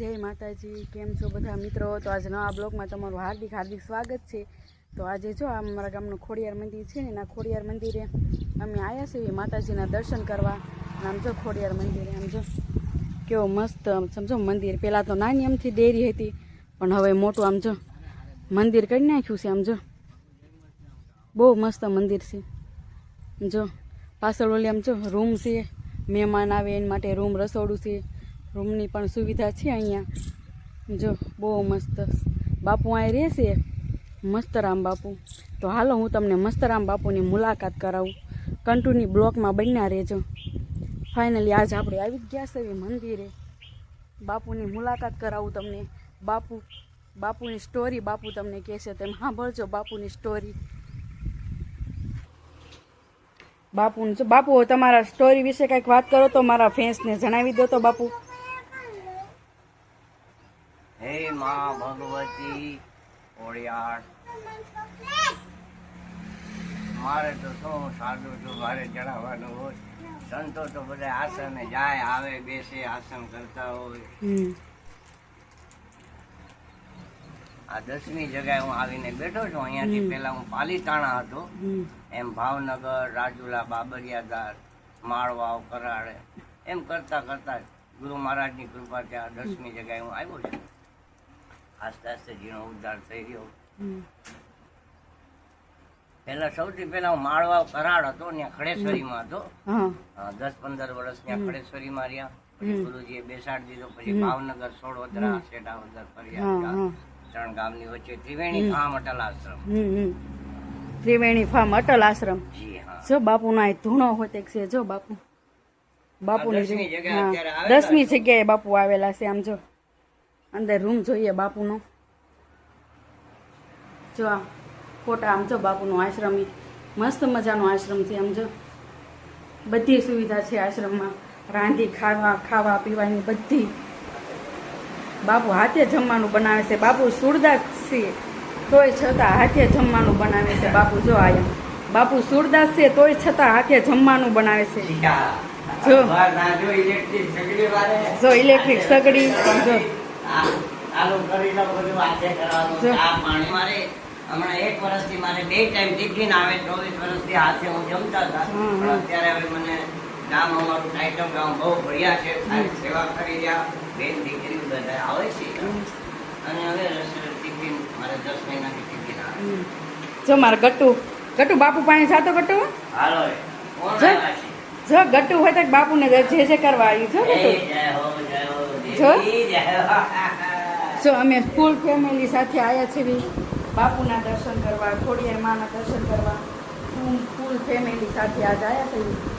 જય માતાજી, કેમ છો બધા મિત્રો? તો આજે નવા બ્લોગમાં તમારું હાર્દિક સ્વાગત છે। તો આજે જો આ અમારા ગામનું ખોડિયાર મંદિર છે ને, એના ખોડિયાર મંદિરે અમે આવ્યા છીએ માતાજીના દર્શન કરવા। આમ જો ખોડિયાર મંદિરે આમ જો કેવો મસ્ત સમજો મંદિર, પહેલાં તો નાની અમથી ડેરી હતી પણ હવે મોટું આમ જો મંદિર કરી નાખ્યું છે। આમ જો બહુ મસ્ત મંદિર છે। જો પાછળ ઓલી આમ જો રૂમ છે, મહેમાન આવે એના માટે રૂમ, રસોડું છે, રૂમની પણ સુવિધા છે અહીંયા। જો બહુ મસ્ત બાપુ અહીં રહેશે, મસ્તરામ બાપુ। તો હાલો હું તમને મસ્તરામ બાપુની મુલાકાત કરાવું, કન્ટિન્યુ બ્લોકમાં બન્યા રહેજો। ફાઇનલી આજ આપણે આવી જ ગયા છે મંદિરે, બાપુની મુલાકાત કરાવું તમને। બાપુની સ્ટોરી બાપુ તમને કહેશે, તેમ સાંભળજો બાપુની સ્ટોરી। બાપુ તમારા સ્ટોરી વિશે કંઈક વાત કરો તો મારા ફેન્સને જણાવી દો તો બાપુ। હે માં ભગવતી ખોડિયાર, મારે તો શું સાદું છું, મારે જણાવવાનું હોય। સંતો તો બધા આસને જાય આવે બેસે આસન કરતા હોય। આ 10મી જગ્યાએ હું આવીને બેઠો છું। અહીંયાથી પેલા હું પાલીતાણા હતો, એમ ભાવનગર, રાજુલા, બાબરિયાદાર, માળવાવ, કરાડે એમ કરતા કરતા ગુરુ મહારાજની કૃપાથી આ 10મી જગ્યાએ હું આવ્યો છું। આસ્તે આસ્તે જીણો ઉદ્ધાર થઈ રહ્યો। પેલા સૌથી પેલા હું માળવાવ કરાડ હતો, ત્યાં ખડેશ્વરીમાં હતો। 10-15 વર્ષ ત્યાં ખડેશ્વરીમાં રહ્યા। પછી ગુરુજીએ બેસાડી દીધો, પછી ભાવનગર, સોડોદરા, સેટાવદર, ફરિયાદ, 3 ગામની વચ્ચે ત્રિવેણી ફાર્મ અટલ આશ્રમ। ત્રિવેણી ફાર્મ અટલ આશ્રમ, જી હા। જો બાપુનો આ ધૂણો હોતે છે, જો બાપુની 10મી જગ્યાએ અત્યારે 10મી જગ્યાએ બાપુ આવેલા છે। આમ જો અંદર રૂમ જોઈએ બાપુનો, જો આ ફોટા, આમ જો બાપુનો આશ્રમ મસ્ત મજાનો આશ્રમ છે। આમ જો બધી સુવિધા છે આશ્રમમાં, રાંધી ખાવા પીવાની બધી। બાપુ હાથે જમવાનું બનાવે છે, બાપુ સુરદાસ છે તોય છતાં હાથે જમવાનું બનાવે છે। બાપુ જો આયા બાપુ સુરદાસ છે તોય છતાં હાથે જમવાનું બનાવે છે। જો ઇલેક્ટ્રિક સગડી, જો હમણાં 1 વર્ષથી મારે 2 ટાઈમ ટિફિન આવે, 24 વર્ષથી હાથે હું જમતા હતા। અત્યારે હવે મને ગામ અમારું ટાઈટમ ગામ બહુ બઢિયા છે, સારી સેવા કરી રહ્યા, બેન દીકરી બધા આવે છે। અને હવે ટિફિન મારે 10 મહિનાથી ટિફિન આવે। જો મારે ગટ્ટુ બાપુ પાણી સાતો ગટ્ટુ, હાલો જો ગટ્ટુ હોય તો બાપુને જે કરવા આવ્યું જો જો અમે ફૂલ ફેમિલી સાથે આવ્યા છીએ બાપુના દર્શન કરવા, ખોડિયાર માના દર્શન કરવા। ફૂલ ફેમિલી સાથે આજ આવ્યા છીએ।